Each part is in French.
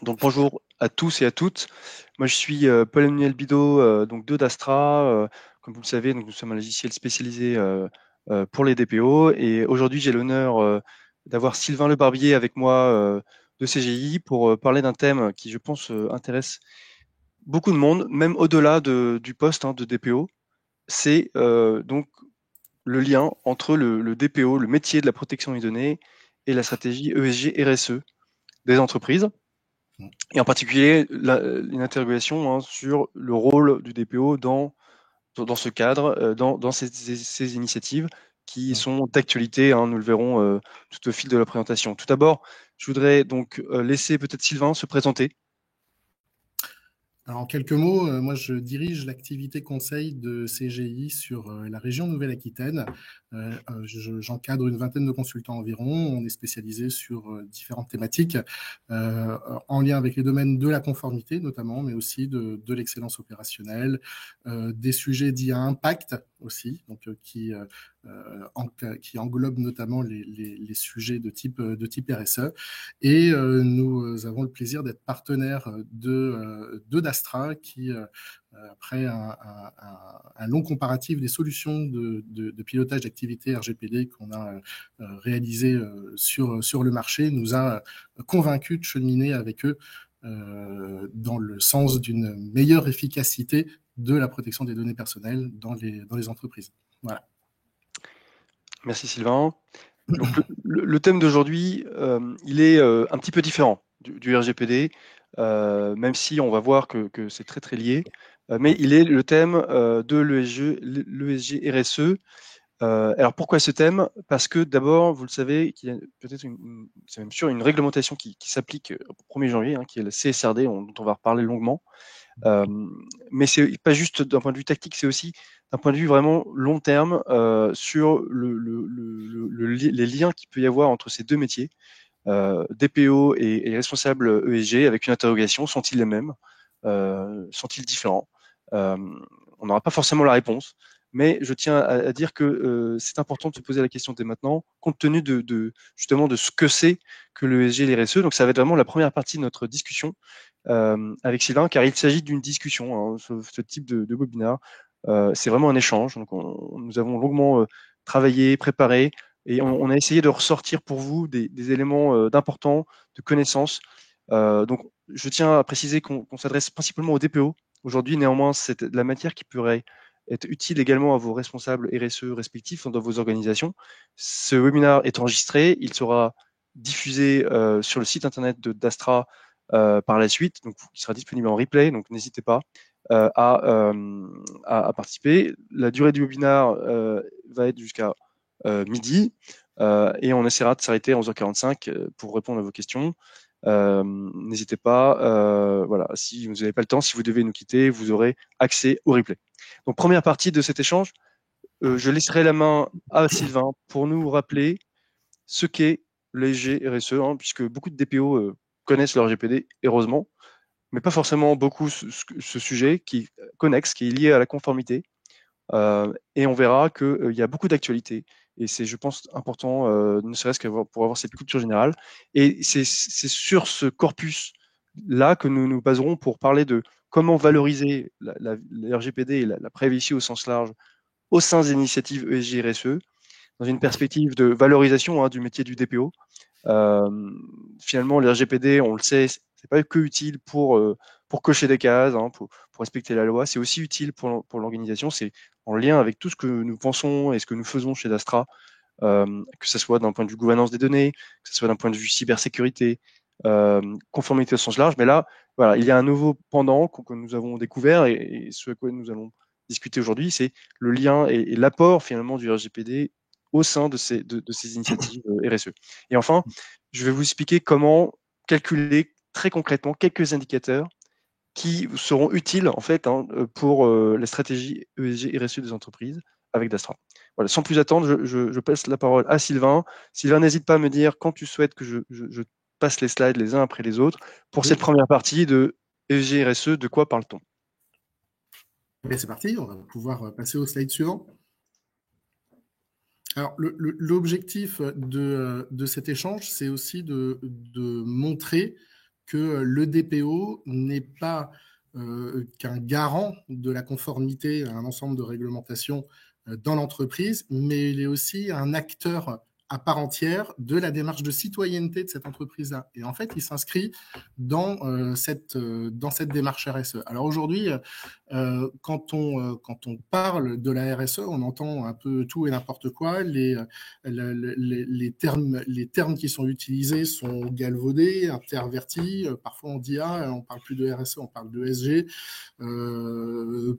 Donc bonjour à tous et à toutes. Moi je suis Paul-Emmanuel Bidault donc de d'Astra. Comme vous le savez, donc nous sommes un logiciel spécialisé pour les DPO et aujourd'hui j'ai l'honneur d'avoir Sylvain Lebarbier avec moi de CGI pour parler d'un thème qui je pense intéresse beaucoup de monde, même au-delà du poste de DPO. C'est donc le lien entre le DPO, le métier de la protection des données et la stratégie ESG RSE des entreprises. Et en particulier, une interrogation sur le rôle du DPO dans ce cadre, dans ces initiatives qui sont d'actualité, nous le verrons tout au fil de la présentation. Tout d'abord, je voudrais donc laisser peut-être Sylvain se présenter. Alors, en quelques mots, moi je dirige l'activité conseil de CGI sur la région Nouvelle-Aquitaine. J'encadre une vingtaine de consultants environ. On est spécialisé sur différentes thématiques en lien avec les domaines de la conformité notamment, mais aussi de l'excellence opérationnelle, des sujets dits à impact aussi, donc qui englobe notamment les sujets de type RSE. Et nous avons le plaisir d'être partenaire de d'Astra qui, après un long comparatif des solutions de pilotage d'activité RGPD qu'on a réalisé sur le marché, nous a convaincus de cheminer avec eux dans le sens d'une meilleure efficacité de la protection des données personnelles dans les entreprises. Voilà. Merci Sylvain. Donc le thème d'aujourd'hui, il est un petit peu différent du RGPD, même si on va voir que c'est très très lié, mais il est le thème de l'ESG RSE. Alors pourquoi ce thème? Parce que d'abord, vous le savez, qu'il y a peut-être c'est même sûr, une réglementation qui s'applique au 1er janvier, qui est le CSRD, dont on va reparler longuement. Mais c'est pas juste d'un point de vue tactique, c'est aussi d'un point de vue vraiment long terme sur les liens qu'il peut y avoir entre ces deux métiers, DPO et responsable ESG, avec une interrogation, sont-ils les mêmes? Sont-ils différents? On n'aura pas forcément la réponse, mais je tiens à dire que c'est important de se poser la question dès maintenant, compte tenu justement de ce que c'est que le ESG et les RSE. Donc ça va être vraiment la première partie de notre discussion avec Sylvain, car il s'agit d'une discussion, ce type de webinaire. C'est vraiment un échange. Donc nous avons longuement travaillé, préparé, et on a essayé de ressortir pour vous des éléments d'importants, de connaissances. Donc je tiens à préciser qu'on s'adresse principalement aux DPO. Aujourd'hui, néanmoins, c'est de la matière qui pourrait être utile également à vos responsables RSE respectifs dans vos organisations. Ce webinaire est enregistré, il sera diffusé sur le site internet d'Astra par la suite, donc il sera disponible en replay, donc n'hésitez pas à participer. La durée du webinaire va être jusqu'à midi et on essaiera de s'arrêter à 11h45 pour répondre à vos questions. N'hésitez pas, voilà, si vous n'avez pas le temps, si vous devez nous quitter, vous aurez accès au replay. Donc première partie de cet échange, je laisserai la main à Sylvain pour nous rappeler ce qu'est l'ESG RSE, puisque beaucoup de DPO connaissent leur RGPD, heureusement, mais pas forcément beaucoup ce sujet qui est connexe, qui est lié à la conformité. Et on verra qu'il y a beaucoup d'actualités. Et c'est, je pense, important, ne serait-ce pour avoir cette culture générale. Et c'est sur ce corpus-là que nous nous baserons pour parler de comment valoriser la RGPD et la privacy au sens large au sein des initiatives ESG RSE, dans une perspective de valorisation du métier du DPO. Finalement, le RGPD, on le sait, c'est pas que utile pour cocher des cases, pour respecter la loi, c'est aussi utile pour l'organisation, c'est en lien avec tout ce que nous pensons et ce que nous faisons chez Dastra, que ce soit d'un point de vue gouvernance des données, que ce soit d'un point de vue cybersécurité, conformité au sens large. Mais là, voilà, il y a un nouveau pendant que nous avons découvert et ce à quoi nous allons discuter aujourd'hui, c'est le lien et l'apport finalement du RGPD au sein de ces initiatives RSE. Et enfin, je vais vous expliquer comment calculer très concrètement quelques indicateurs qui seront utiles en fait pour la stratégie ESG RSE des entreprises avec Dastra. Voilà, sans plus attendre, je passe la parole à Sylvain. Sylvain, n'hésite pas à me dire quand tu souhaites que je passe les slides les uns après les autres pour cette première partie de ESG RSE. De quoi parle-t-on? C'est parti, on va pouvoir passer au slide suivant. Alors, l'objectif de cet échange, c'est aussi de montrer que le DPO n'est pas qu'un garant de la conformité à un ensemble de réglementations dans l'entreprise, mais il est aussi un acteur à part entière de la démarche de citoyenneté de cette entreprise-là. Et en fait, il s'inscrit dans cette démarche RSE. Alors aujourd'hui, quand on parle de la RSE, on entend un peu tout et n'importe quoi. Les termes qui sont utilisés sont galvaudés, intervertis. Parfois, on dit on parle plus de RSE, on parle de ESG.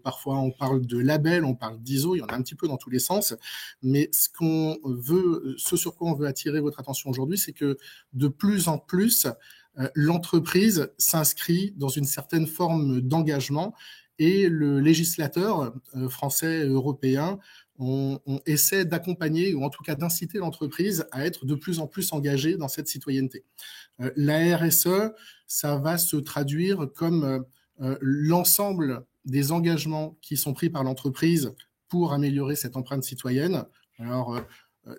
Parfois, on parle de label, on parle d'ISO. Il y en a un petit peu dans tous les sens. Mais ce sur quoi on veut attirer votre attention aujourd'hui, c'est que de plus en plus, l'entreprise s'inscrit dans une certaine forme d'engagement et le législateur français et européen on essaie d'accompagner ou en tout cas d'inciter l'entreprise à être de plus en plus engagée dans cette citoyenneté. La RSE, ça va se traduire comme l'ensemble des engagements qui sont pris par l'entreprise pour améliorer cette empreinte citoyenne. Alors,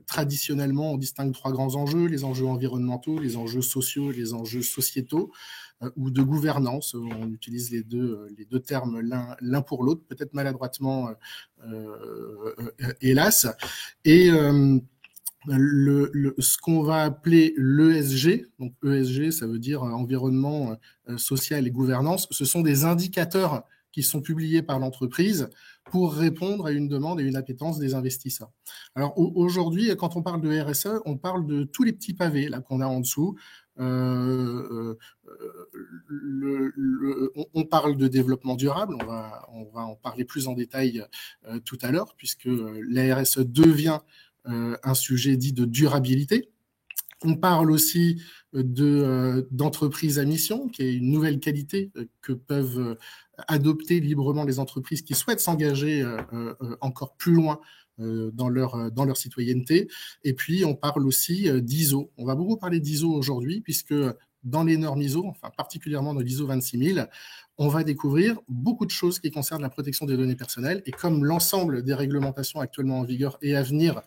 traditionnellement, on distingue 3 grands enjeux, les enjeux environnementaux, les enjeux sociaux, les enjeux sociétaux, ou de gouvernance. On utilise les deux termes l'un pour l'autre, peut-être maladroitement, hélas. Et ce qu'on va appeler l'ESG, donc ESG, ça veut dire environnement, social et gouvernance, ce sont des indicateurs qui sont publiés par l'entreprise pour répondre à une demande et une appétence des investisseurs. Alors aujourd'hui, quand on parle de RSE, on parle de tous les petits pavés là qu'on a en dessous. On parle de développement durable, on va en parler plus en détail tout à l'heure, puisque la RSE devient un sujet dit de durabilité. On parle aussi d'entreprise à mission, qui est une nouvelle qualité que peuvent adopter librement les entreprises qui souhaitent s'engager encore plus loin dans leur citoyenneté. Et puis, on parle aussi d'ISO. On va beaucoup parler d'ISO aujourd'hui, puisque dans les normes ISO, enfin particulièrement dans l'ISO 26000, on va découvrir beaucoup de choses qui concernent la protection des données personnelles. Et comme l'ensemble des réglementations actuellement en vigueur et à venir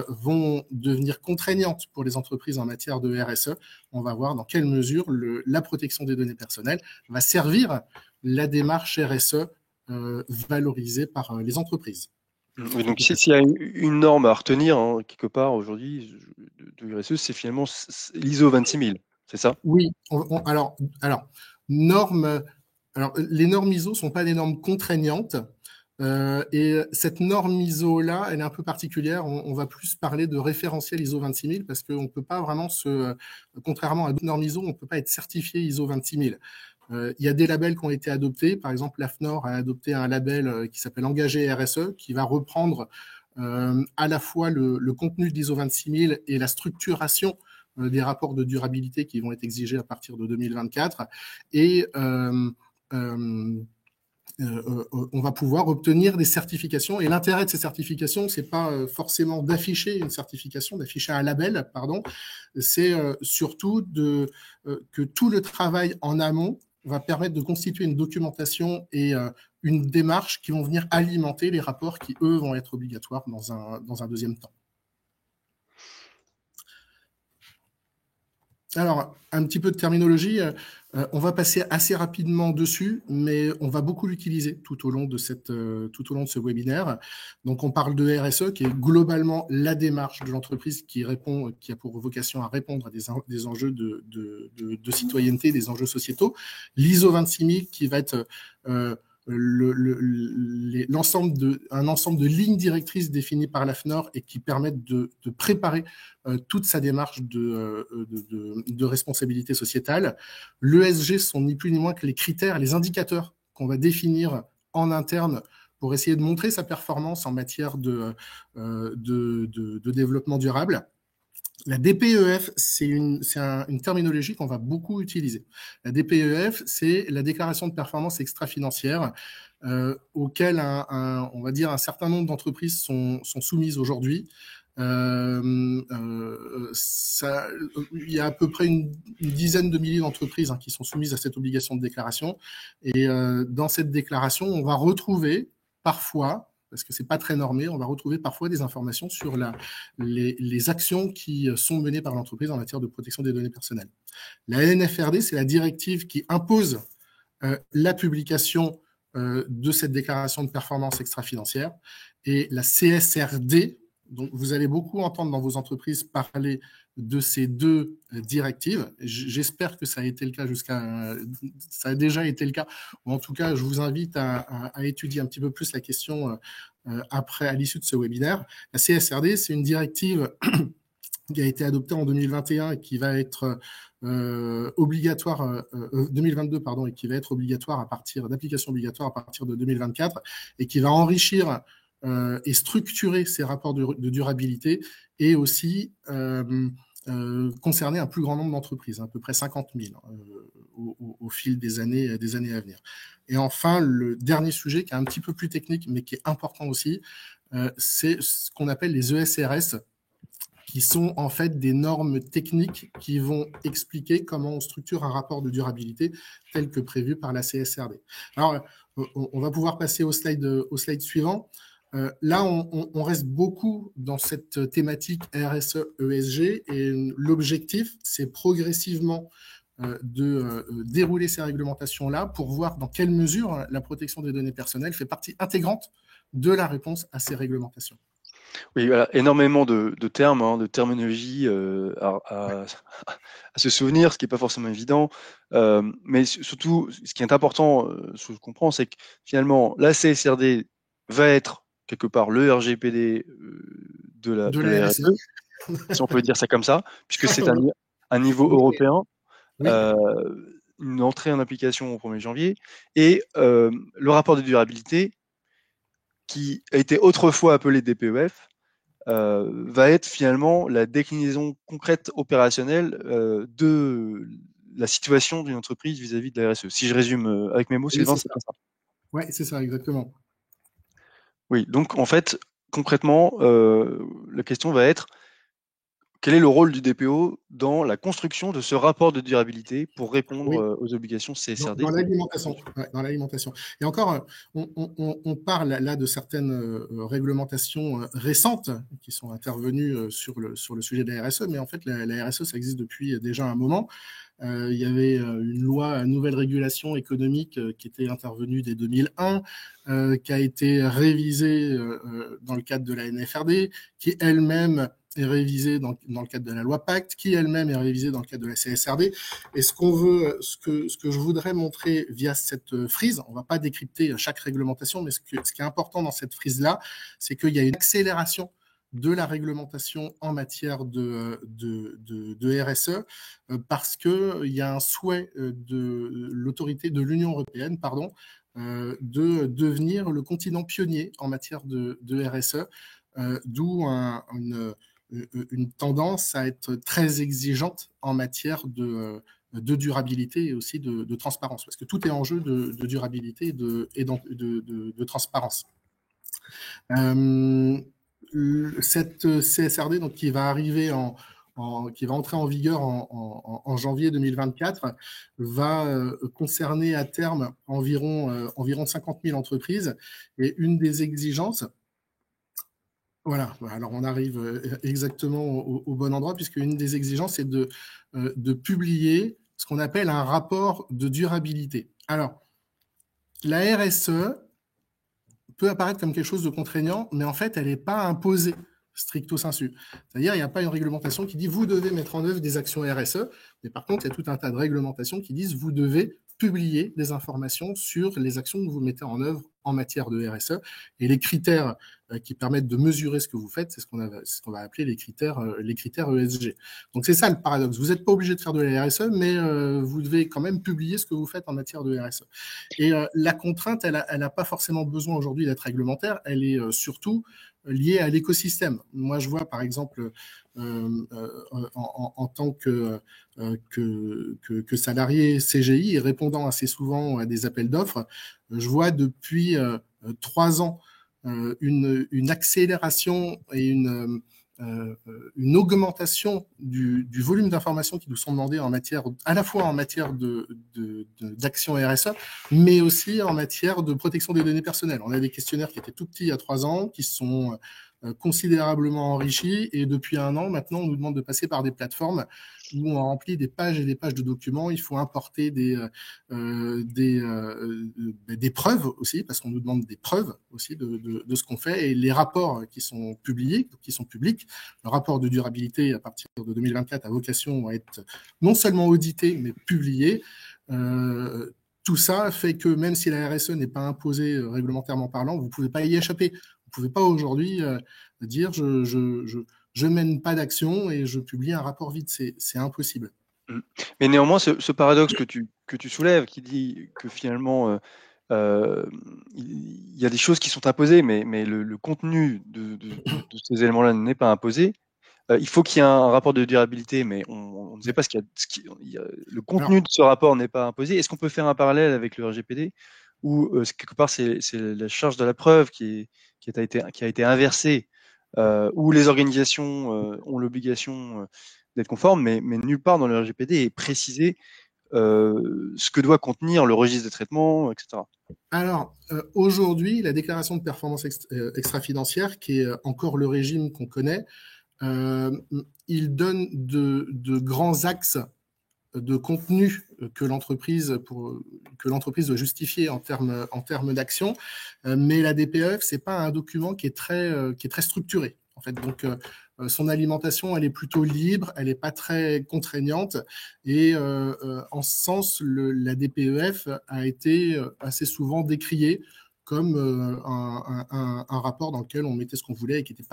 vont devenir contraignantes pour les entreprises en matière de RSE, on va voir dans quelle mesure la protection des données personnelles va servir la démarche RSE valorisée par les entreprises. Oui, donc s'il y a une norme à retenir, hein, quelque part aujourd'hui de RSE, c'est finalement l'ISO 26000, c'est ça? Oui, alors, normes, alors, les normes ISO ne sont pas des normes contraignantes. Et cette norme ISO-là, elle est un peu particulière. On va plus parler de référentiel ISO 26000 parce qu'on ne peut pas vraiment contrairement à d'autres normes ISO, on ne peut pas être certifié ISO 26000. Il y a des labels qui ont été adoptés. Par exemple, l'AFNOR a adopté un label qui s'appelle Engagé RSE, qui va reprendre à la fois le contenu de l'ISO 26000 et la structuration des rapports de durabilité qui vont être exigés à partir de 2024. Et on va pouvoir obtenir des certifications. Et l'intérêt de ces certifications, c'est pas forcément d'afficher une certification, d'afficher un label, pardon. C'est surtout que tout le travail en amont va permettre de constituer une documentation et une démarche qui vont venir alimenter les rapports qui, eux, vont être obligatoires dans un deuxième temps. Alors, un petit peu de terminologie, on va passer assez rapidement dessus, mais on va beaucoup l'utiliser tout au long de ce webinaire. Donc, on parle de RSE, qui est globalement la démarche de l'entreprise qui a pour vocation à répondre à des enjeux de citoyenneté, des enjeux sociétaux. L'ISO 26000, qui va être un ensemble de lignes directrices définies par l'AFNOR et qui permettent de préparer toute sa démarche de responsabilité sociétale. L'ESG sont ni plus ni moins que les critères, les indicateurs qu'on va définir en interne pour essayer de montrer sa performance en matière de développement durable. La DPEF, c'est une terminologie qu'on va beaucoup utiliser. La DPEF, c'est la déclaration de performance extra-financière auquel on va dire un certain nombre d'entreprises sont soumises aujourd'hui. Il y a à peu près une dizaine de milliers d'entreprises qui sont soumises à cette obligation de déclaration. Et dans cette déclaration, on va retrouver parfois parce que c'est pas très normé, on va retrouver parfois des informations sur les actions qui sont menées par l'entreprise en matière de protection des données personnelles. La NFRD, c'est la directive qui impose la publication de cette déclaration de performance extra-financière, et la CSRD, donc vous allez beaucoup entendre dans vos entreprises parler de ces deux directives. J'espère que ça a été le cas ça a déjà été le cas, ou en tout cas, je vous invite à étudier un petit peu plus la question après, à l'issue de ce webinaire. La CSRD, c'est une directive qui a été adoptée en 2021 et qui va être obligatoire, 2022, pardon, et qui va être obligatoire d'application obligatoire à partir de 2024, et qui va enrichir et structurer ces rapports de durabilité, et aussi concerner un plus grand nombre d'entreprises, à peu près 50 000 au fil des années à venir. Et enfin, le dernier sujet qui est un petit peu plus technique, mais qui est important aussi, c'est ce qu'on appelle les ESRS, qui sont en fait des normes techniques qui vont expliquer comment on structure un rapport de durabilité tel que prévu par la CSRD. Alors, on va pouvoir passer au slide suivant. Là, on reste beaucoup dans cette thématique RSE-ESG, et l'objectif, c'est progressivement de dérouler ces réglementations-là pour voir dans quelle mesure la protection des données personnelles fait partie intégrante de la réponse à ces réglementations. Oui, voilà, énormément de termes, hein, de terminologie à se souvenir, ce qui n'est pas forcément évident. Mais surtout, ce qui est important, ce que je comprends, c'est que finalement, la CSRD va être quelque part le RGPD de la RSE, si on peut dire ça comme ça, puisque c'est un niveau européen, oui. une entrée en application au 1er janvier, et le rapport de durabilité, qui a été autrefois appelé DPEF, va être finalement la déclinaison concrète opérationnelle de la situation d'une entreprise vis-à-vis de la RSE. Si je résume avec mes mots, Sylvain, c'est ça. Oui, c'est ça, exactement. Oui, donc en fait, concrètement, la question va être: quel est le rôle du DPO dans la construction de ce rapport de durabilité pour répondre aux obligations CSRD? Dans l'alimentation. Ouais, dans l'alimentation. Et encore, on parle là de certaines réglementations récentes qui sont intervenues sur le sujet de la RSE, mais en fait, la RSE, ça existe depuis déjà un moment. Il y avait une loi, une nouvelle régulation économique qui était intervenue dès 2001, qui a été révisée dans le cadre de la NFRD, qui elle-même est révisée dans le cadre de la loi Pacte, qui elle-même est révisée dans le cadre de la CSRD. Et ce que je voudrais montrer via cette frise, on ne va pas décrypter chaque réglementation, mais ce qui est important dans cette frise-là, c'est qu'il y a une accélération de la réglementation en matière de RSE, parce qu'il y a un souhait de l'autorité de l'Union européenne, de devenir le continent pionnier en matière de RSE, d'où une tendance à être très exigeante en matière de durabilité et aussi de transparence, parce que tout est en jeu de durabilité et de transparence. Cette CSRD, donc, qui va arriver qui va entrer en vigueur en janvier 2024, va concerner à terme environ 50 000 entreprises. Et une des exigences, voilà, alors on arrive exactement au bon endroit, puisque une des exigences est de publier ce qu'on appelle un rapport de durabilité. Alors, la RSE peut apparaître comme quelque chose de contraignant, mais en fait, elle n'est pas imposée stricto sensu. C'est-à-dire, il n'y a pas une réglementation qui dit vous devez mettre en œuvre des actions RSE, mais par contre, il y a tout un tas de réglementations qui disent vous devez publier des informations sur les actions que vous mettez en œuvre en matière de RSE, et les critères qui permettent de mesurer ce que vous faites, c'est ce qu'on va appeler les critères ESG. Donc c'est ça le paradoxe. Vous n'êtes pas obligé de faire de la RSE, mais vous devez quand même publier ce que vous faites en matière de RSE. Et la contrainte, elle n'a pas forcément besoin aujourd'hui d'être réglementaire, elle est surtout liée à l'écosystème. Moi, je vois par exemple en tant que salarié CGI et répondant assez souvent à des appels d'offres, je vois depuis 3 ans une accélération et une augmentation du volume d'informations qui nous sont demandées à la fois en matière d'action RSE, mais aussi en matière de protection des données personnelles. On a des questionnaires qui étaient tout petits il y a 3 ans, qui sont considérablement enrichis, et depuis 1 an, maintenant, on nous demande de passer par des plateformes où on remplit des pages et des pages de documents. Il faut importer des preuves aussi, parce qu'on nous demande des preuves aussi de ce qu'on fait, et les rapports qui sont publiés, qui sont publics. Le rapport de durabilité à partir de 2024 a vocation à être non seulement audité, mais publié. Tout ça fait que même si la RSE n'est pas imposée réglementairement parlant, vous ne pouvez pas y échapper. Vous ne pouvez pas aujourd'hui dire je mène pas d'action et je publie un rapport vide. C'est impossible. Mais néanmoins, ce paradoxe que tu soulèves, qui dit que finalement, il y a des choses qui sont imposées, mais le contenu de ces éléments-là n'est pas imposé. Il faut qu'il y ait un rapport de durabilité, mais on ne sait pas le contenu de ce rapport n'est pas imposé. Est-ce qu'on peut faire un parallèle avec le RGPD, où quelque part c'est la charge de la preuve qui a été inversée, où les organisations ont l'obligation d'être conformes, mais nulle part dans le RGPD est précisé ce que doit contenir le registre de traitement, etc. Alors, aujourd'hui, la déclaration de performance extra-financière, qui est encore le régime qu'on connaît, il donne de grands axes de contenu que l'entreprise doit justifier en termes d'action, mais la DPEF, c'est pas un document qui est très structuré, en fait. Donc son alimentation, elle est plutôt libre, elle n'est pas très contraignante, et en ce sens, la DPEF a été assez souvent décriée comme un rapport dans lequel on mettait ce qu'on voulait et qui n'était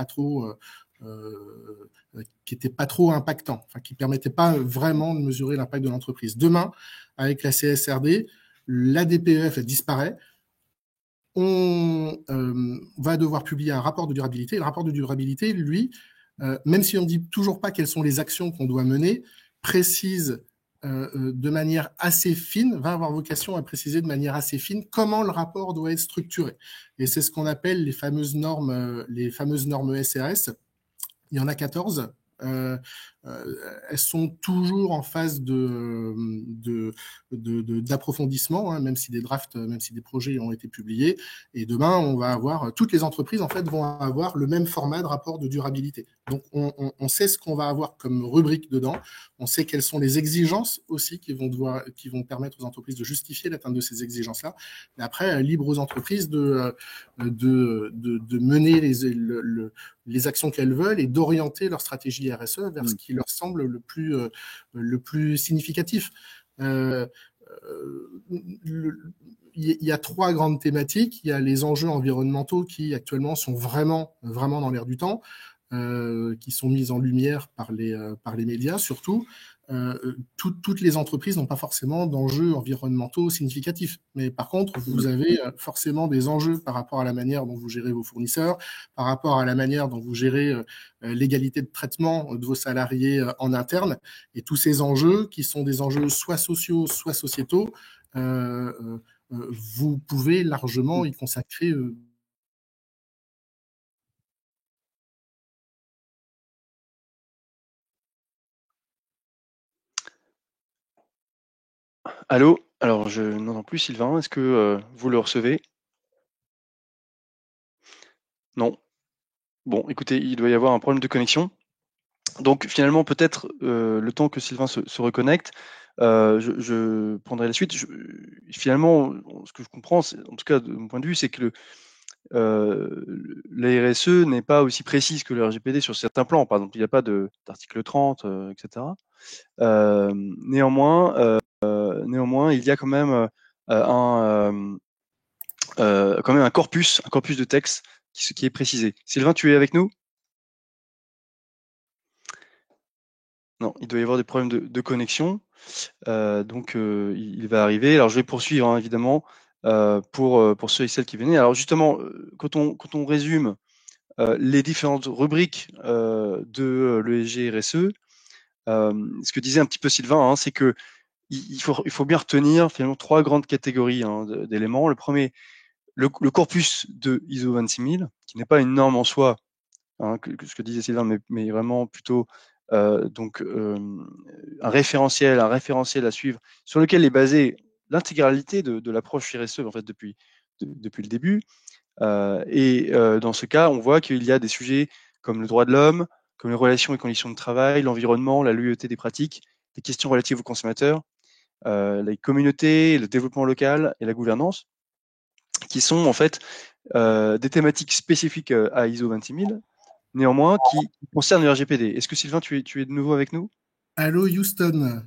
pas trop impactant, enfin, qui ne permettait pas vraiment de mesurer l'impact de l'entreprise. Demain, avec la CSRD, la DPEF disparaît. On va devoir publier un rapport de durabilité. Le rapport de durabilité, lui, même si on ne dit toujours pas quelles sont les actions qu'on doit mener, précise de manière assez fine, va avoir vocation à préciser de manière assez fine comment le rapport doit être structuré. Et c'est ce qu'on appelle les fameuses normes SRS. Il y en a 14. Elles sont toujours en phase d'approfondissement, hein, même si des drafts, même si des projets ont été publiés. Et demain, toutes les entreprises en fait vont avoir le même format de rapport de durabilité. Donc, on sait ce qu'on va avoir comme rubrique dedans. On sait quelles sont les exigences aussi qui vont permettre aux entreprises de justifier l'atteinte de ces exigences-là. Mais après, libre aux entreprises de mener les actions qu'elles veulent et d'orienter leur stratégie RSE vers ce qui leur semble le plus significatif. Il y a 3 grandes thématiques. Il y a les enjeux environnementaux qui actuellement sont vraiment dans l'air du temps, qui sont mis en lumière par les médias surtout. Toutes les entreprises n'ont pas forcément d'enjeux environnementaux significatifs. Mais par contre, vous avez forcément des enjeux par rapport à la manière dont vous gérez vos fournisseurs, par rapport à la manière dont vous gérez l'égalité de traitement de vos salariés en interne. Et tous ces enjeux, qui sont des enjeux soit sociaux, soit sociétaux, vous pouvez largement y consacrer Allô? Alors, je n'entends plus Sylvain. Est-ce que vous le recevez? Non. Bon, écoutez, il doit y avoir un problème de connexion. Donc, finalement, peut-être le temps que Sylvain se reconnecte, je prendrai la suite. Finalement, ce que je comprends, en tout cas de mon point de vue, c'est que la RSE n'est pas aussi précise que le RGPD sur certains plans. Par exemple, il n'y a pas d'article 30, etc. Néanmoins, il y a quand même un corpus de texte qui est précisé. Sylvain, tu es avec nous? Non, il doit y avoir des problèmes de connexion. Donc, il va arriver. Alors, je vais poursuivre, hein, évidemment, pour ceux et celles qui venaient. Alors, justement, quand on résume les différentes rubriques de l'ESG RSE, ce que disait un petit peu Sylvain, hein, c'est que il faut bien retenir finalement 3 grandes catégories, hein, d'éléments. Le premier, le corpus de ISO 26000, qui n'est pas une norme en soi, hein, ce que disait Sylvain, mais vraiment plutôt donc un référentiel à suivre sur lequel est basée l'intégralité de l'approche RSE en fait depuis le début. Dans ce cas, on voit qu'il y a des sujets comme le droit de l'homme, comme les relations et conditions de travail, l'environnement, la loyauté des pratiques, les questions relatives aux consommateurs, les communautés, le développement local et la gouvernance, qui sont en fait des thématiques spécifiques à ISO 26000, néanmoins qui concernent le RGPD. Est-ce que Sylvain, tu es de nouveau avec nous? Allô Houston,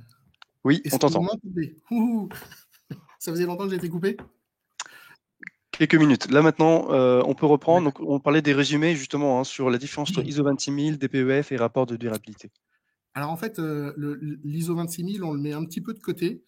Oui, on est-ce que vous t'entend. m'entendez? Ouh, ça faisait longtemps que j'ai été coupé? Quelques minutes. Là maintenant, on peut reprendre. D'accord. Donc, on parlait des résumés justement sur la différence entre ISO 26000, DPEF et rapport de durabilité. Alors en fait, l'ISO 26000, on le met un petit peu de côté.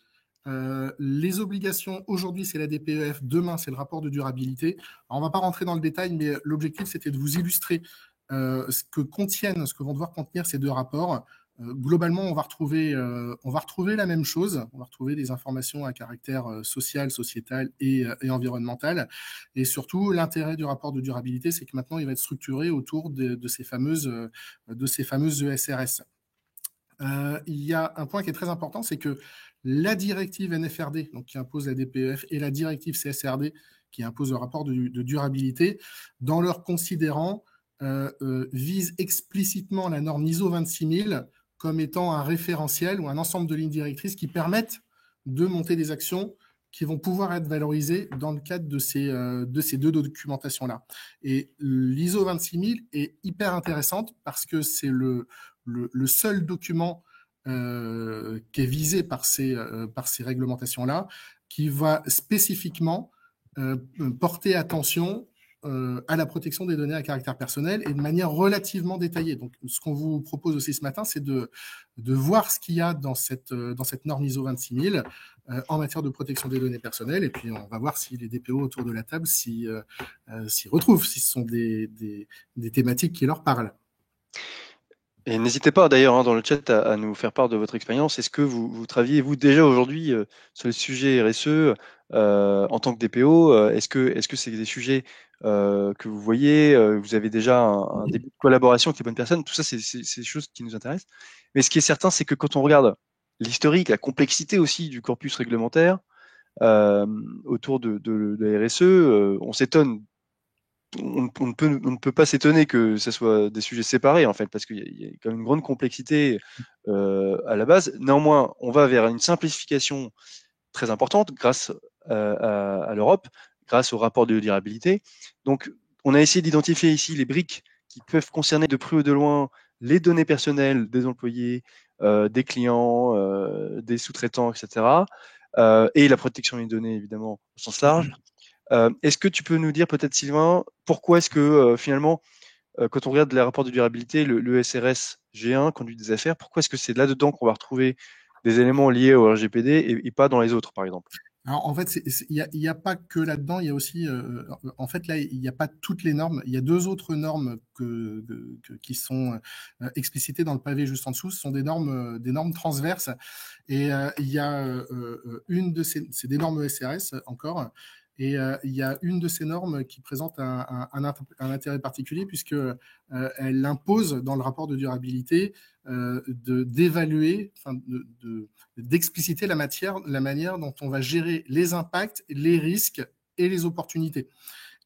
Les obligations, aujourd'hui, c'est la DPEF, demain, c'est le rapport de durabilité. Alors, on ne va pas rentrer dans le détail, mais l'objectif, c'était de vous illustrer ce que vont devoir contenir ces deux rapports. Globalement, on va retrouver la même chose. On va retrouver des informations à caractère social, sociétal et environnemental. Et surtout, l'intérêt du rapport de durabilité, c'est que maintenant, il va être structuré autour de ces fameuses ESRS. Il y a un point qui est très important, c'est que la directive NFRD, donc qui impose la DPEF, et la directive CSRD, qui impose le rapport de durabilité, dans leurs considérants, visent explicitement la norme ISO 26000 comme étant un référentiel ou un ensemble de lignes directrices qui permettent de monter des actions qui vont pouvoir être valorisées dans le cadre de ces deux documentations-là. Et l'ISO 26000 est hyper intéressante parce que c'est le seul document qui est visé par ces réglementations-là, qui va spécifiquement porter attention à la protection des données à caractère personnel et de manière relativement détaillée. Donc, ce qu'on vous propose aussi ce matin, c'est de voir ce qu'il y a dans cette norme ISO 26000 en matière de protection des données personnelles. Et puis, on va voir si les DPO autour de la table s'y retrouvent, si ce sont des thématiques qui leur parlent. Et n'hésitez pas d'ailleurs dans le chat à nous faire part de votre expérience. Est-ce que vous travaillez, vous, déjà aujourd'hui sur le sujet RSE en tant que DPO? Est-ce que c'est des sujets que vous voyez? Vous avez déjà un début de collaboration avec les bonnes personnes? Tout ça, c'est des choses qui nous intéressent. Mais ce qui est certain, c'est que quand on regarde l'historique, la complexité aussi du corpus réglementaire autour de la RSE, on s'étonne on ne peut pas s'étonner que ce soit des sujets séparés, en fait, parce qu'il y a quand même une grande complexité à la base. Néanmoins, on va vers une simplification très importante grâce à l'Europe, grâce au rapport de durabilité. Donc, on a essayé d'identifier ici les briques qui peuvent concerner de près ou de loin les données personnelles des employés, des clients, des sous-traitants, etc. Et la protection des données, évidemment, au sens large. Est-ce que tu peux nous dire peut-être, Sylvain, pourquoi est-ce que finalement, quand on regarde les rapports de durabilité, le SRS G1, conduite des affaires, pourquoi est-ce que c'est là-dedans qu'on va retrouver des éléments liés au RGPD et pas dans les autres, par exemple? Alors, en fait, il y a pas que là-dedans, il y a aussi, en fait, là, il n'y a pas toutes les normes. Il y a deux autres normes qui sont explicitées dans le pavé juste en dessous. Ce sont des normes transverses. Et il y a une de c'est des normes ESRS encore. Et il y a une de ces normes qui présente un intérêt particulier puisque elle impose dans le rapport de durabilité d'évaluer, enfin, d'expliciter la manière dont on va gérer les impacts, les risques et les opportunités.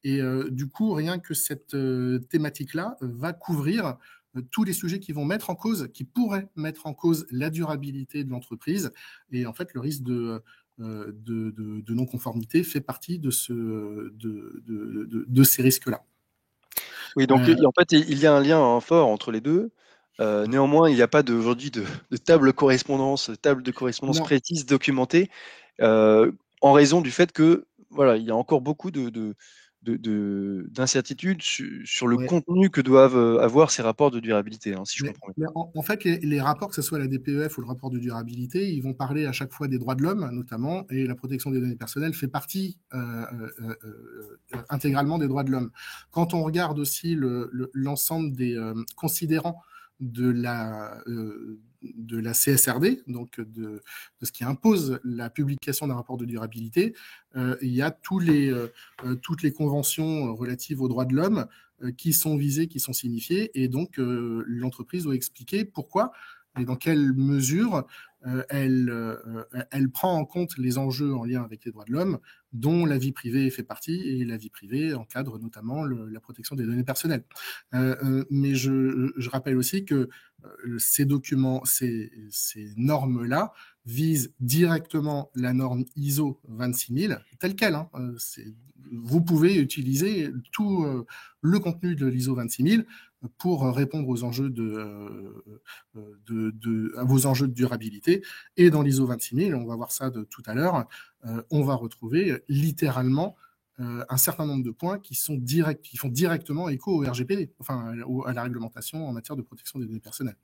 Et du coup, rien que cette thématique-là va couvrir tous les sujets qui vont mettre en cause, qui pourraient mettre en cause la durabilité de l'entreprise. Et en fait, le risque de non-conformité fait partie de ces risques-là. Oui, donc en fait, il y a un lien fort entre les deux. Néanmoins, il n'y a pas aujourd'hui de table de correspondance Non, précise documentée, en raison du fait que voilà, il y a encore beaucoup d'incertitudes sur le ouais. contenu que doivent avoir ces rapports de durabilité, hein, si je comprends bien. Mais en fait, les rapports, que ce soit la DPEF ou le rapport de durabilité, ils vont parler à chaque fois des droits de l'homme, notamment, et la protection des données personnelles fait partie intégralement des droits de l'homme. Quand on regarde aussi l'ensemble des considérants de la CSRD, donc de ce qui impose la publication d'un rapport de durabilité, il y a toutes les conventions relatives aux droits de l'homme qui sont visés, qui sont signifiés, et donc l'entreprise doit expliquer pourquoi et dans quelle mesure elle prend en compte les enjeux en lien avec les droits de l'homme, dont la vie privée fait partie, et la vie privée encadre notamment la protection des données personnelles. Mais je rappelle aussi que ces documents, ces normes-là, visent directement la norme ISO 26000, telle qu'elle. Hein. Vous pouvez utiliser tout le contenu de l'ISO 26000 pour répondre aux enjeux à vos enjeux de durabilité. Et dans l'ISO 26000, on va voir ça tout à l'heure, on va retrouver littéralement un certain nombre de points qui font directement écho au RGPD, enfin à la réglementation en matière de protection des données personnelles.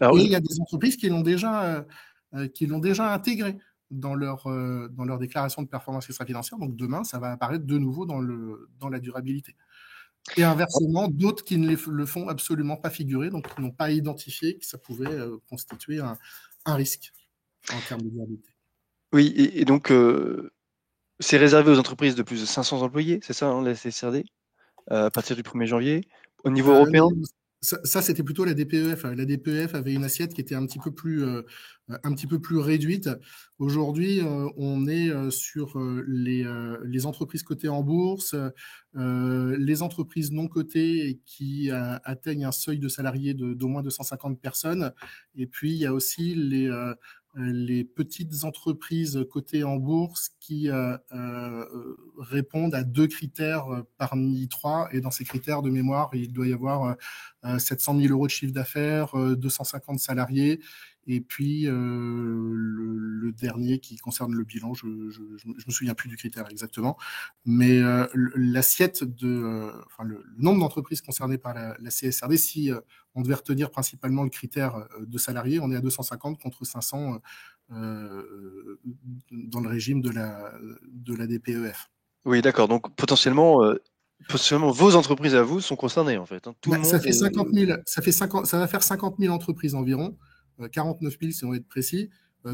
Alors, et il y a des entreprises qui l'ont déjà intégré dans leur déclaration de performance extra-financière. Donc demain, ça va apparaître de nouveau dans la durabilité. Et inversement, d'autres qui ne le font absolument pas figurer, donc qui n'ont pas identifié que ça pouvait constituer un risque en termes de durabilité. oui, et donc, c'est réservé aux entreprises de plus de 500 employés, c'est ça, hein, la CSRD, à partir du 1er janvier. Au niveau européen? Non, ça c'était plutôt la DPEF. La DPEF avait une assiette qui était un petit peu plus réduite. Aujourd'hui, on est sur les entreprises cotées en bourse, les entreprises non cotées qui atteignent un seuil de salariés d'au moins 250 personnes. Et puis, il y a aussi les petites entreprises cotées en bourse qui répondent à 2 critères parmi 3. Et dans ces critères de mémoire, il doit y avoir 700 000 euros de chiffre d'affaires, 250 salariés, et puis le dernier qui concerne le bilan, je me souviens plus du critère exactement, mais l'assiette le nombre d'entreprises concernées par la CSRD, si on devait retenir principalement le critère de salariés, on est à 250 contre 500 dans le régime de la DPEF. Oui, d'accord. Donc potentiellement, vos entreprises à vous sont concernées, en fait, hein. Tout le monde Ça fait 50 000, ça va faire 50 000 entreprises environ, 49 000 si on veut être précis,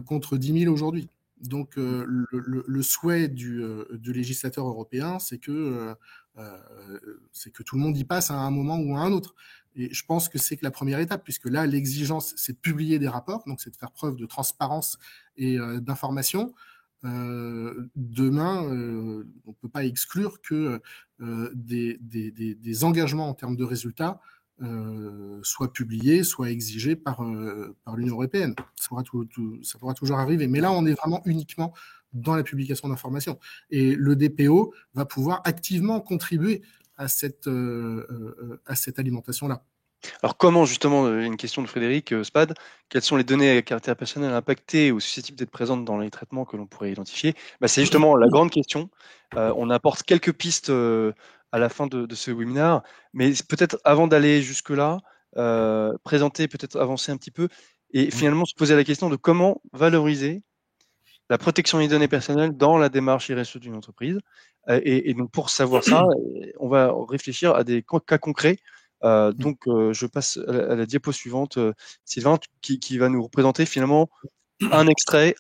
contre 10 000 aujourd'hui. Donc le souhait du législateur européen, c'est que tout le monde y passe à un moment ou à un autre. Et je pense que c'est que la première étape, puisque là, l'exigence, c'est de publier des rapports, donc c'est de faire preuve de transparence et d'information. Demain, on ne peut pas exclure que des engagements en termes de résultats soient publiés, soient exigés par l'Union européenne. Ça pourra toujours arriver. Mais là, on est vraiment uniquement dans la publication d'informations. Et le DPO va pouvoir activement contribuer à cette alimentation-là. Alors comment justement, une question de Frédéric Spad, quelles sont les données à caractère personnel impactées ou susceptibles d'être présentes dans les traitements que l'on pourrait identifier? Bah, c'est justement la grande question. On apporte quelques pistes à la fin de ce webinaire, mais peut-être avant d'aller jusque-là, présenter, peut-être avancer un petit peu et finalement se poser la question de comment valoriser la protection des données personnelles dans la démarche RSE d'une entreprise. Et donc pour savoir ça, on va réfléchir à des cas concrets. Donc je passe à la diapo suivante, Sylvain, qui va nous représenter finalement un extrait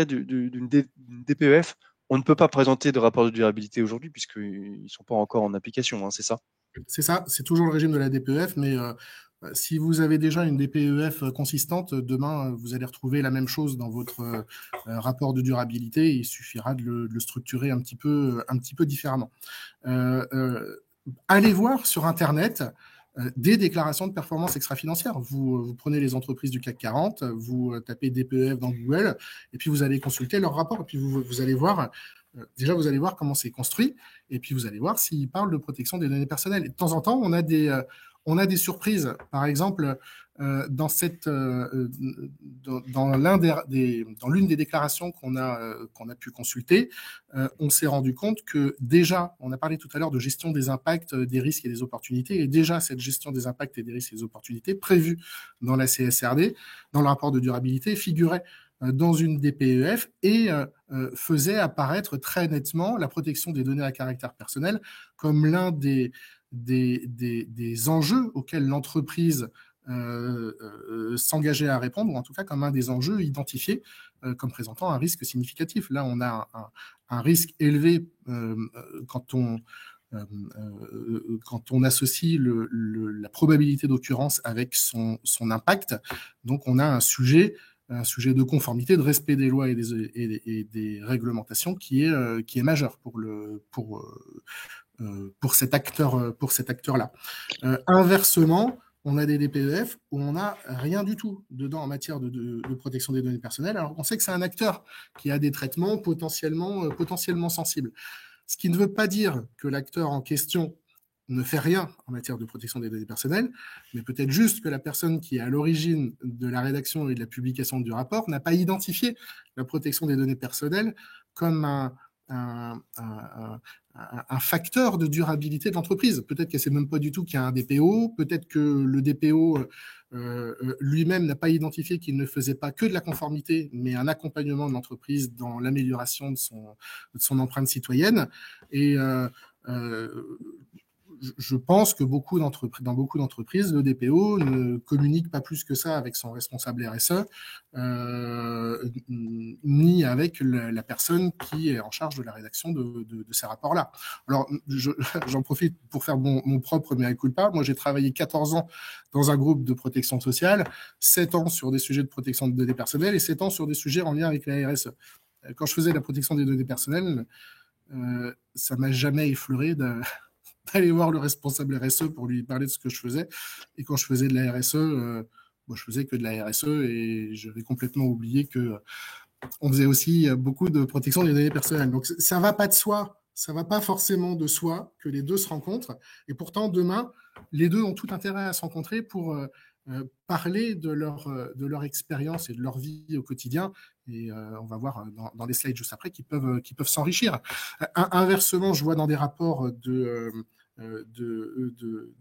d'une DPEF. On ne peut pas présenter de rapport de durabilité aujourd'hui puisqu'ils ne sont pas encore en application, hein, c'est ça? C'est ça, c'est toujours le régime de la DPEF, mais si vous avez déjà une DPEF consistante, demain, vous allez retrouver la même chose dans votre rapport de durabilité. Il suffira de le structurer un petit peu différemment. Allez voir sur Internet des déclarations de performance extra-financière. Vous prenez les entreprises du CAC 40, vous tapez DPEF dans Google, et puis vous allez consulter leur rapport, et puis vous allez voir. Déjà, vous allez voir comment c'est construit, et puis vous allez voir s'ils parlent de protection des données personnelles. Et de temps en temps, on a des surprises. Par exemple, dans l'une des déclarations qu'on a pu consulter, on s'est rendu compte que déjà, on a parlé tout à l'heure de gestion des impacts, des risques et des opportunités, et déjà cette gestion des impacts et des risques et des opportunités prévue dans la CSRD, dans le rapport de durabilité, figurait dans une DPEF et faisait apparaître très nettement la protection des données à caractère personnel comme l'un des enjeux auxquels l'entreprise s'engageait à répondre, ou en tout cas comme un des enjeux identifiés comme présentant un risque significatif. Là, on a un risque élevé quand on quand on associe la probabilité d'occurrence avec son impact, donc on a un sujet de conformité, de respect des lois et des réglementations qui est majeur pour cet acteur-là. Inversement, on a des DPEF où on n'a rien du tout dedans en matière de protection des données personnelles, alors on sait que c'est un acteur qui a des traitements potentiellement sensibles. Ce qui ne veut pas dire que l'acteur en question ne fait rien en matière de protection des données personnelles, mais peut-être juste que la personne qui est à l'origine de la rédaction et de la publication du rapport n'a pas identifié la protection des données personnelles comme un facteur de durabilité de l'entreprise. Peut-être qu'elle ne sait même pas du tout qu'il y a un DPO, peut-être que le DPO lui-même n'a pas identifié qu'il ne faisait pas que de la conformité, mais un accompagnement de l'entreprise dans l'amélioration de son empreinte citoyenne. Et je pense que dans beaucoup d'entreprises, le DPO ne communique pas plus que ça avec son responsable RSE, ni avec la personne qui est en charge de la rédaction de ces rapports-là. Alors, j'en profite pour faire mon propre mea culpa. Moi, j'ai travaillé 14 ans dans un groupe de protection sociale, 7 ans sur des sujets de protection de données personnelles et 7 ans sur des sujets en lien avec la RSE. Quand je faisais la protection des données personnelles, ça m'a jamais effleuré d'aller voir le responsable RSE pour lui parler de ce que je faisais. Et quand je faisais de la RSE, je faisais que de la RSE et j'avais complètement oublié que on faisait aussi beaucoup de protection des données personnelles. Donc ça va pas de soi, ça va pas forcément de soi que les deux se rencontrent. Et pourtant, demain, les deux ont tout intérêt à se rencontrer pour parler de leur expérience et de leur vie au quotidien. Et on va voir dans les slides juste après qu'ils peuvent s'enrichir. Inversement, je vois dans des rapports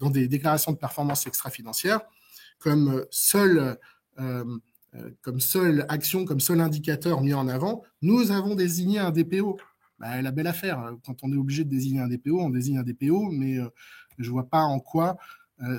dans des déclarations de performance extra-financière comme seule action, comme seul indicateur mis en avant, nous avons désigné un DPO. La belle affaire, quand on est obligé de désigner un DPO, on désigne un DPO, mais je ne vois pas en quoi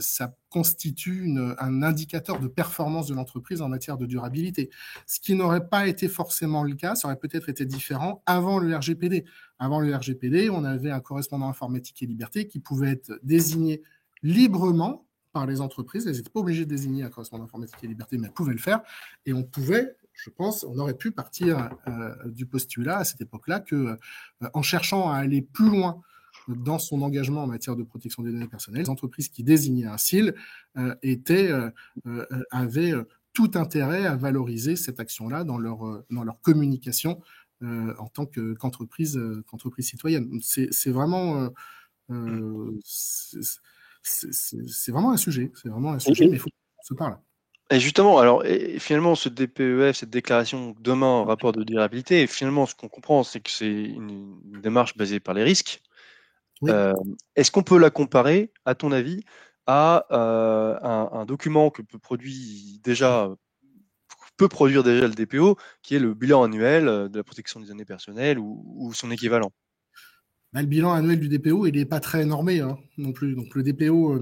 ça constitue un indicateur de performance de l'entreprise en matière de durabilité. Ce qui n'aurait pas été forcément le cas, ça aurait peut-être été différent avant le RGPD. Avant le RGPD, on avait un correspondant informatique et liberté qui pouvait être désigné librement par les entreprises. Elles n'étaient pas obligées de désigner un correspondant informatique et liberté, mais elles pouvaient le faire. Et on pouvait, je pense, on aurait pu partir du postulat à cette époque-là que, en cherchant à aller plus loin dans son engagement en matière de protection des données personnelles, les entreprises qui désignaient un CIL avaient tout intérêt à valoriser cette action-là dans leur communication en tant qu'entreprise citoyenne. C'est vraiment c'est vraiment un sujet. C'est vraiment un sujet, mais il faut qu'on se parle. Et justement, alors finalement, ce DPEF, cette déclaration demain, rapport de durabilité, finalement, ce qu'on comprend, c'est que c'est une démarche basée par les risques. Oui. Est-ce qu'on peut la comparer, à ton avis, à un document que peut produire déjà le DPO, qui est le bilan annuel de la protection des données personnelles ou son équivalent? Le bilan annuel du DPO, il n'est pas très normé non plus. Donc le DPO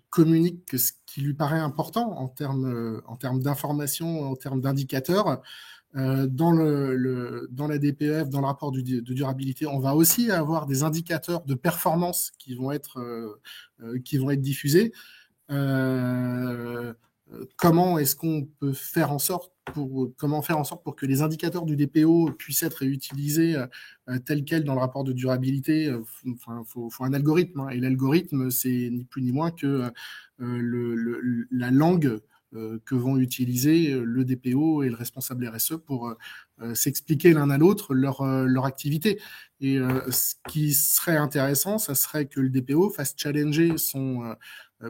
communique ce qui lui paraît important en termes d'information, en termes d'indicateurs. Dans la DPEF, dans le rapport de durabilité, on va aussi avoir des indicateurs de performance qui vont être diffusés. Comment est-ce qu'on peut faire en sorte pour que les indicateurs du DPO puissent être utilisés tels quels dans le rapport de durabilité? Faut un algorithme, et l'algorithme, c'est ni plus ni moins que la langue que vont utiliser le DPO et le responsable RSE pour s'expliquer l'un à l'autre leur activité. Et ce qui serait intéressant, ça serait que le DPO fasse challenger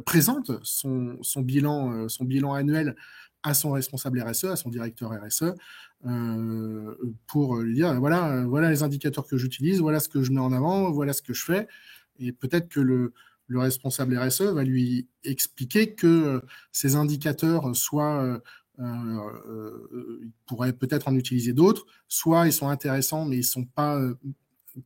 présente son bilan annuel à son responsable RSE, à son directeur RSE, pour lui dire voilà les indicateurs que j'utilise, voilà ce que je mets en avant, voilà ce que je fais. Et peut-être que le responsable RSE va lui expliquer que ces indicateurs, soit il pourrait peut-être en utiliser d'autres, soit ils sont intéressants mais ils ne sont pas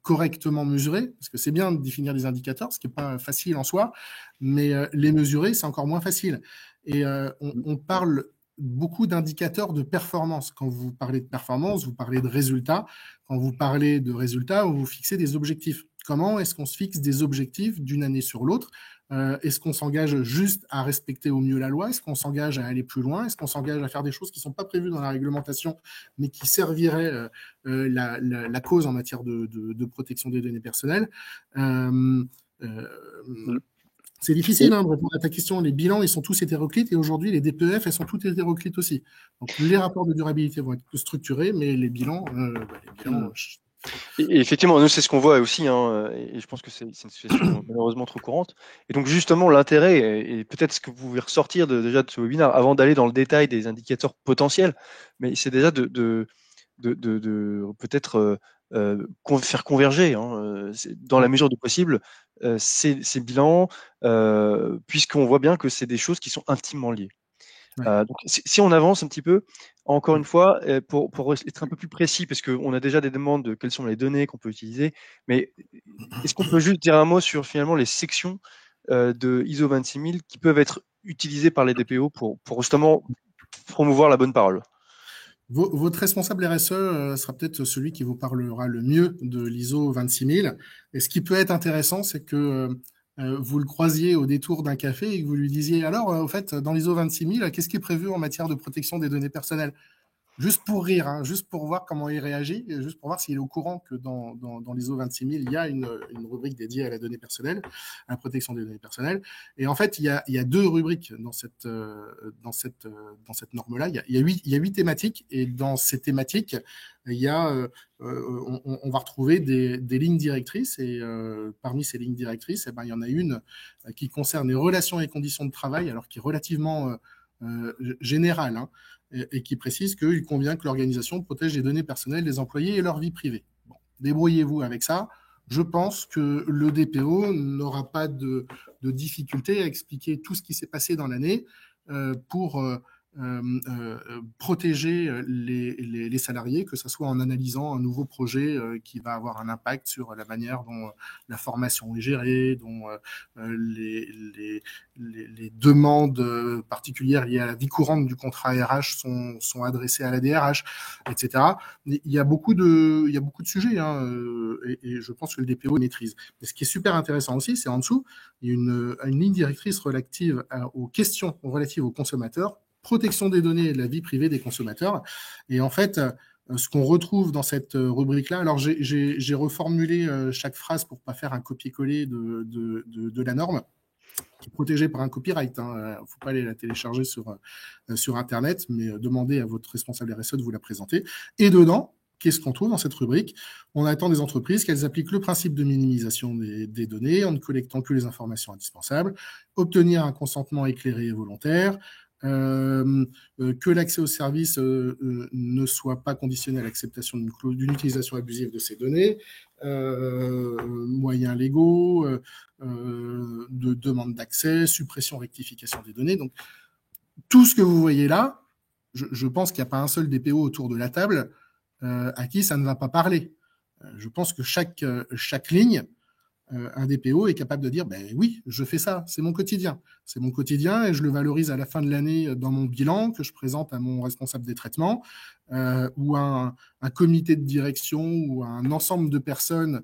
correctement mesurés, parce que c'est bien de définir des indicateurs, ce qui n'est pas facile en soi, mais les mesurer, c'est encore moins facile. Et on parle beaucoup d'indicateurs de performance. Quand vous parlez de performance, vous parlez de résultats. Quand vous parlez de résultats, vous fixez des objectifs. Comment est-ce qu'on se fixe des objectifs d'une année sur l'autre? Est-ce qu'on s'engage juste à respecter au mieux la loi? Est-ce qu'on s'engage à aller plus loin? Est-ce qu'on s'engage à faire des choses qui ne sont pas prévues dans la réglementation, mais qui serviraient la cause en matière de protection des données personnelles? euh, euh, Mm. c'est difficile Et de répondre à ta question. Les bilans, ils sont tous hétéroclites et aujourd'hui, les DPEF, elles sont toutes hétéroclites aussi. Donc, les rapports de durabilité vont être structurés, mais les bilans, Mm. Et effectivement, nous, c'est ce qu'on voit aussi, hein, et je pense que c'est une situation malheureusement trop courante. Et donc, justement, l'intérêt, et peut-être ce que vous pouvez ressortir déjà de ce webinaire, avant d'aller dans le détail des indicateurs potentiels, mais c'est déjà de peut-être faire converger, hein, dans la ouais, mesure du possible, ces bilans, puisqu'on voit bien que c'est des choses qui sont intimement liées. ouais. Donc si on avance un petit peu, encore une fois, pour être un peu plus précis, parce qu'on a déjà des demandes de quelles sont les données qu'on peut utiliser, mais est-ce qu'on peut juste dire un mot sur finalement les sections de ISO 26000 qui peuvent être utilisées par les DPO pour justement promouvoir la bonne parole? Votre responsable RSE sera peut-être celui qui vous parlera le mieux de l'ISO 26000. Et ce qui peut être intéressant, c'est que vous le croisiez au détour d'un café et que vous lui disiez, alors, au fait, dans l'ISO 26000, qu'est-ce qui est prévu en matière de protection des données personnelles? Juste pour rire, hein, juste pour voir comment il réagit, et juste pour voir s'il est au courant que dans l'ISO 26000, il y a une rubrique dédiée à la donnée personnelle, à la protection des données personnelles. Et en fait, il y a deux rubriques dans cette norme-là. Il y a 8 thématiques, et dans ces thématiques, il y a, on va retrouver des lignes directrices, et parmi ces lignes directrices, eh ben, il y en a une qui concerne les relations et conditions de travail, alors qui est relativement générale, hein, et qui précise qu'il convient que l'organisation protège les données personnelles des employés et leur vie privée. Bon, débrouillez-vous avec ça. Je pense que le DPO n'aura pas de difficulté à expliquer tout ce qui s'est passé dans l'année pour protéger les salariés, que ce soit en analysant un nouveau projet qui va avoir un impact sur la manière dont la formation est gérée, dont les demandes particulières liées à la vie courante du contrat RH sont adressées à la DRH, etc. Il y a beaucoup de sujets, hein, et je pense que le DPO maîtrise. Mais ce qui est super intéressant aussi, c'est en dessous, il y a une ligne directrice relative aux questions relatives aux consommateurs, protection des données et de la vie privée des consommateurs. Et en fait, ce qu'on retrouve dans cette rubrique-là, alors j'ai reformulé chaque phrase pour pas faire un copier-coller de la norme, qui est protégée par un copyright. Il ne faut pas aller la télécharger sur Internet, mais demandez à votre responsable RSE de vous la présenter. Et dedans, qu'est-ce qu'on trouve dans cette rubrique? On attend des entreprises qu'elles appliquent le principe de minimisation des données en ne collectant que les informations indispensables, obtenir un consentement éclairé et volontaire, que l'accès aux services ne soit pas conditionné à l'acceptation d'une utilisation abusive de ces données, moyens légaux, de demande d'accès, suppression, rectification des données. Donc, tout ce que vous voyez là, je pense qu'il n'y a pas un seul DPO autour de la table à qui ça ne va pas parler. Je pense que chaque ligne, un DPO est capable de dire ben oui, je fais ça, c'est mon quotidien. C'est mon quotidien et je le valorise à la fin de l'année dans mon bilan que je présente à mon responsable des traitements ou à un comité de direction ou à un ensemble de personnes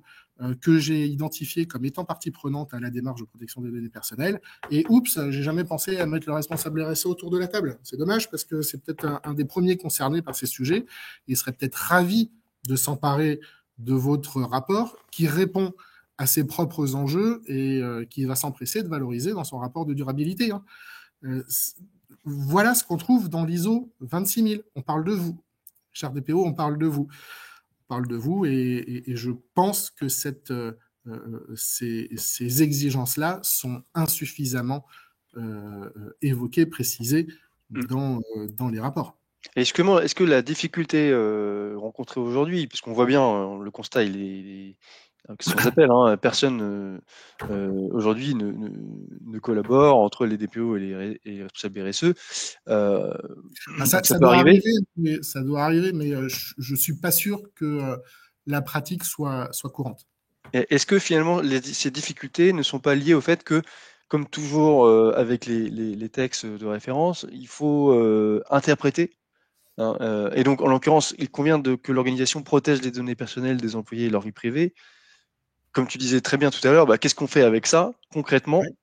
que j'ai identifié comme étant partie prenante à la démarche de protection des données personnelles. Et oups, j'ai jamais pensé à mettre le responsable RSE autour de la table. C'est dommage parce que c'est peut-être un des premiers concernés par ces sujets. Il serait peut-être ravi de s'emparer de votre rapport qui répond à ses propres enjeux et qui va s'empresser de valoriser dans son rapport de durabilité. Hein. Voilà ce qu'on trouve dans l'ISO 26000. On parle de vous. Cher DPO, on parle de vous. On parle de vous et je pense que ces exigences-là sont insuffisamment évoquées, précisées dans les rapports. Est-ce que la difficulté rencontrée aujourd'hui, puisqu'on voit bien, le constat, il est sans appel, hein, personne aujourd'hui ne collabore entre les DPO et les responsables RSE. Donc ça Ça peut arriver. doit arriver, mais je suis pas sûr que la pratique soit courante. Est-ce que finalement ces difficultés ne sont pas liées au fait que, comme toujours avec les textes de référence, il faut interpréter, hein, et donc en l'occurrence, il convient que l'organisation protège les données personnelles des employés et leur vie privée. comme tu disais très bien tout à l'heure, bah, qu'est-ce qu'on fait avec ça concrètement? Ouais,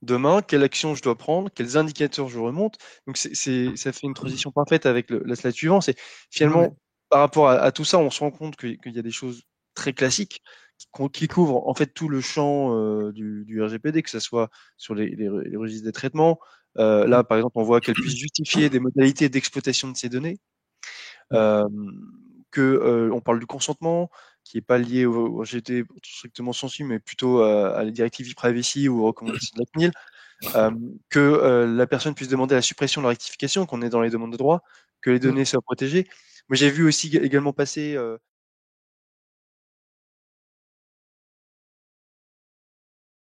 Demain, quelle action je dois prendre? Quels indicateurs je remonte? Donc ça fait une transition parfaite avec la slide suivante. C'est ouais, ouais. finalement, par rapport à tout ça, on se rend compte qu'il y a des choses très classiques qui couvrent en fait tout le champ du RGPD, que ce soit sur les registres des traitements. Mmh. Là, par exemple, on voit qu'elle puisse justifier des modalités d'exploitation de ces données. Mmh. On parle du consentement, qui est pas lié au RGPD strictement sensu, mais plutôt à la directive e-privacy ou aux recommandations de la CNIL. La personne puisse demander la suppression de la rectification, qu'on est dans les demandes de droit, que les Mmh. données soient protégées. Moi, j'ai vu aussi également passer